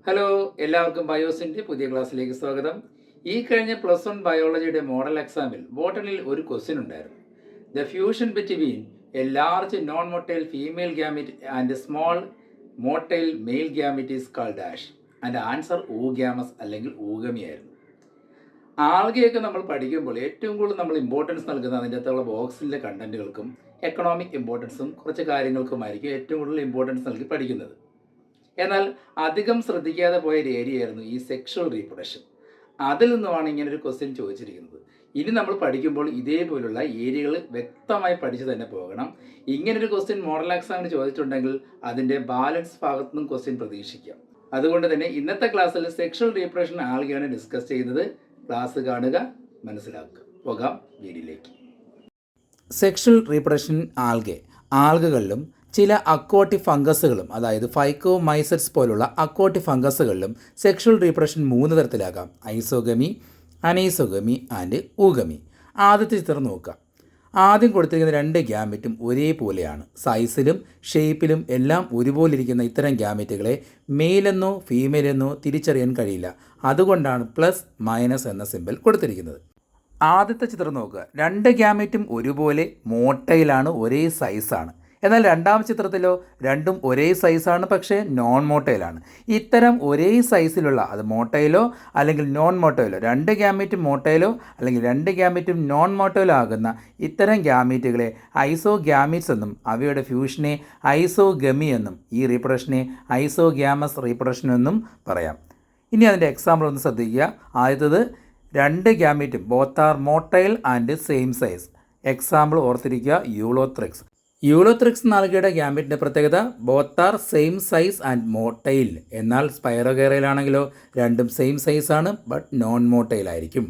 Hello, എല്ലാവർക്കും ബയോസിൻ്റെ പുതിയ ക്ലാസ്സിലേക്ക് സ്വാഗതം. ഈ കഴിഞ്ഞ +1 ബയോളജിയുടെ മോഡൽ എക്സാമിൽ ബോട്ടണിയിൽ ഒരു ക്വസ്റ്റ്യൻ ഉണ്ടായിരുന്നു. The fusion between a large non motile female gamete and small motile male gamete is called dash. അതിൻ്റെ ആൻസർ ഊഗ്യാമസ് അല്ലെങ്കിൽ ഊഗമിയായിരുന്നു. ആൽഗയൊക്കെ നമ്മൾ പഠിക്കുമ്പോൾ ഏറ്റവും കൂടുതൽ നമ്മൾ ഇമ്പോർട്ടൻസ് നൽകുന്നത് അതിൻ്റെ അകത്തുള്ള ബോക്സിലെ കണ്ടൻറ്റുകൾക്കും എക്കണോമിക് ഇമ്പോർട്ടൻസും കുറച്ച് കാര്യങ്ങൾക്കുമായിരിക്കും ഏറ്റവും കൂടുതൽ ഇമ്പോർട്ടൻസ് നൽകി പഠിക്കുന്നത്. എന്നാൽ അധികം ശ്രദ്ധിക്കാതെ പോയ ഒരു ഏരിയ ആയിരുന്നു ഈ സെക്ഷൽ റീപ്രൊഡക്ഷൻ. അതിൽ നിന്നുമാണ് ഇങ്ങനൊരു ക്വസ്റ്റ്യൻ ചോദിച്ചിരിക്കുന്നത്. ഇനി നമ്മൾ പഠിക്കുമ്പോൾ ഇതേപോലുള്ള ഏരിയകൾ വ്യക്തമായി പഠിച്ചു തന്നെ പോകണം. ഇങ്ങനൊരു ക്വസ്റ്റ്യൻ മോഡൽ എക്സാമിന് ചോദിച്ചിട്ടുണ്ടെങ്കിൽ അതിൻ്റെ ബാലൻസ് ഭാഗത്തു നിന്നും ക്വസ്റ്റ്യൻ പ്രതീക്ഷിക്കാം. അതുകൊണ്ട് തന്നെ ഇന്നത്തെ ക്ലാസ്സിൽ സെക്ഷൽ റീപ്രൊഡക്ഷൻ ആൽഗയാണ് ഡിസ്കസ് ചെയ്യുന്നത്. ക്ലാസ് കാണുക, മനസ്സിലാക്കുക. പോകാം വീഡിയോയിലേക്ക്. സെക്ഷൽ റീപ്രൊഡക്ഷൻ ആൽഗകളിലും ചില അക്വാട്ടിക് ഫംഗസുകളും, അതായത് ഫൈക്കോമൈസറ്റ്സ് പോലുള്ള aquatic ഫംഗസുകളിലും sexual reproduction 3 തരത്തിലാകാം: isogamy, അനൈസോഗമി and ഊഗമി. ആദ്യത്തെ ചിത്രം നോക്കുക. ആദ്യം കൊടുത്തിരിക്കുന്ന 2 ഗ്യാമെറ്റും ഒരേപോലെയാണ്. സൈസിലും ഷേപ്പിലും എല്ലാം ഒരുപോലെ ഇരിക്കുന്ന ഇത്തരം ഗ്യാമെറ്റുകളെ മെയിലെന്നോ ഫീമെയിലെന്നോ തിരിച്ചറിയാൻ കഴിയില്ല. അതുകൊണ്ടാണ് +- എന്ന സിമ്പൽ കൊടുത്തിരിക്കുന്നത്. ആദ്യത്തെ ചിത്രം നോക്കുക. 2 ഗ്യാമെറ്റും ഒരുപോലെ മോട്ടൈലാണ്, ഒരേ സൈസാണ്. എന്നാൽ രണ്ടാമത്തെ ചിത്രത്തിലോ രണ്ടും ഒരേ സൈസാണ്, പക്ഷേ നോൺ മോട്ടൈലാണ്. ഇത്തരം ഒരേ സൈസിലുള്ള, അത് മോട്ടൈലോ അല്ലെങ്കിൽ നോൺ മോട്ടൈലോ, 2 ഗ്യാമീറ്റും മോട്ടൈലോ അല്ലെങ്കിൽ 2 ഗ്യാമീറ്റും നോൺ മോട്ടൈലോ ആകുന്ന ഇത്തരം ഗ്യാമീറ്റുകളെ ഐസോഗ്യാമീറ്റ്സ് എന്നും അവയുടെ ഫ്യൂഷനെ ഐസോഗമി എന്നും ഈ റീപ്രൊഡക്ഷനെ ഐസോഗ്യാമസ് റീപ്രൊഡക്ഷൻ എന്നും പറയാം. ഇനി അതിൻ്റെ എക്സാമ്പിൾ ഒന്ന് ശ്രദ്ധിക്കുക. ആദ്യത്തത് 2 ഗ്യാമീറ്റും both are motile and same size. Example ഓർത്തിരിക്കുക, യൂളോത്രിക്സ്. യൂളോത്രിക്സ് ആൽഗയുടെ ഗ്യാമീറ്റിൻ്റെ പ്രത്യേകത both are same size and motile. എന്നാൽ സ്പൈറോഗൈറയിലാണെങ്കിലോ രണ്ടും സെയിം സൈസാണ്, ബട്ട് നോൺ മോട്ടൈൽ ആയിരിക്കും.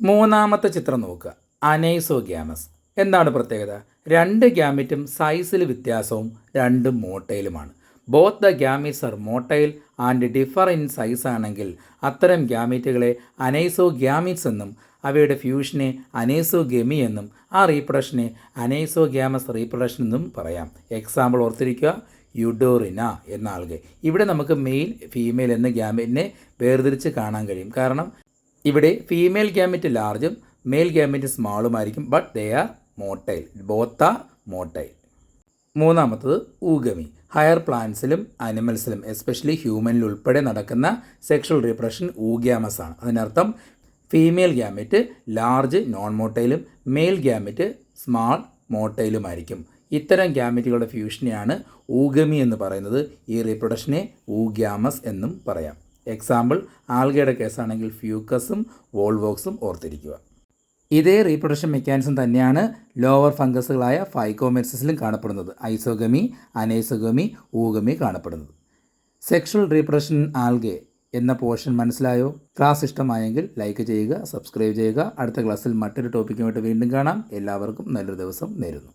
മൂന്നാമത്തെ ചിത്രം നോക്കുക. അനൈസോഗ്യാമസ്. എന്താണ് പ്രത്യേകത? 2 ഗ്യാമീറ്റും സൈസിൽ വ്യത്യാസവും രണ്ടും മോട്ടൈലുമാണ്. Both the gametes are motile and differ in size ആണെങ്കിൽ അത്തരം ഗ്യാമീറ്റുകളെ അനൈസോഗ്യാമീറ്റ്സ് എന്നും അവയുടെ ഫ്യൂഷനെ അനൈസോഗമി എന്നും ആ റീപ്രൊഡക്ഷനെ അനൈസോഗ്യാമസ് റീപ്രൊഡക്ഷൻ എന്നും പറയാം. എക്സാമ്പിൾ ഓർത്തിരിക്കുക, യുഡോറിന എന്ന ആൽഗെ. ഇവിടെ നമുക്ക് മെയിൽ ഫീമെയിൽ എന്ന ഗ്യാമറ്റിനെ വേർതിരിച്ച് കാണാൻ കഴിയും. കാരണം ഇവിടെ ഫീമെയിൽ ഗ്യാമറ്റ് ലാർജും മെയിൽ ഗ്യാമറ്റ് സ്മാളുമായിരിക്കും, but they are motile. Both are motile. മൂന്നാമത്തത് ഊഗമി. ഹയർ പ്ലാന്റ്സിലും അനിമൽസിലും എസ്പെഷ്യലി ഹ്യൂമനിൽ ഉൾപ്പെടെ നടക്കുന്ന സെക്ഷൽ റീപ്രൊഡക്ഷൻ ഊഗ്യാമസ് ആണ്. അതിനർത്ഥം ഫീമെയിൽ ഗ്യാമറ്റ് ലാർജ് നോൺ മോട്ടൈലും മെയിൽ ഗ്യാമറ്റ് സ്മാൾ മോട്ടൈലുമായിരിക്കും. ഇത്തരം ഗ്യാമറ്റുകളുടെ ഫ്യൂഷനെയാണ് ഊഗമി എന്ന് പറയുന്നത്. ഈ റീപ്രൊഡക്ഷനെ ഊഗ്യാമസ് എന്നും പറയാം. എക്സാമ്പിൾ ആൽഗയുടെ കേസാണെങ്കിൽ ഫ്യൂക്കസും വോൾവോക്സും ഓർത്തിരിക്കുക. ഇതേ റീപ്രൊഡക്ഷൻ മെക്കാനിസം തന്നെയാണ് ലോവർ ഫംഗസുകളായ ഫൈക്കോമെറ്റ്സിലും കാണപ്പെടുന്നത്. ഐസോഗമി, അനൈസോഗമി, ഊഗമി കാണപ്പെടുന്നത്. സെക്ഷൽ റീപ്രൊഡക്ഷൻ ആൽഗെ എന്ന പോർഷൻ മനസ്സിലായോ? ക്ലാസ് ഇഷ്ടമായെങ്കിൽ ലൈക്ക് ചെയ്യുക, സബ്സ്ക്രൈബ് ചെയ്യുക. അടുത്ത ക്ലാസ്സിൽ മറ്റൊരു ടോപ്പിക്കുമായിട്ട് വീണ്ടും കാണാം. എല്ലാവർക്കും നല്ലൊരു ദിവസം നേരുന്നു.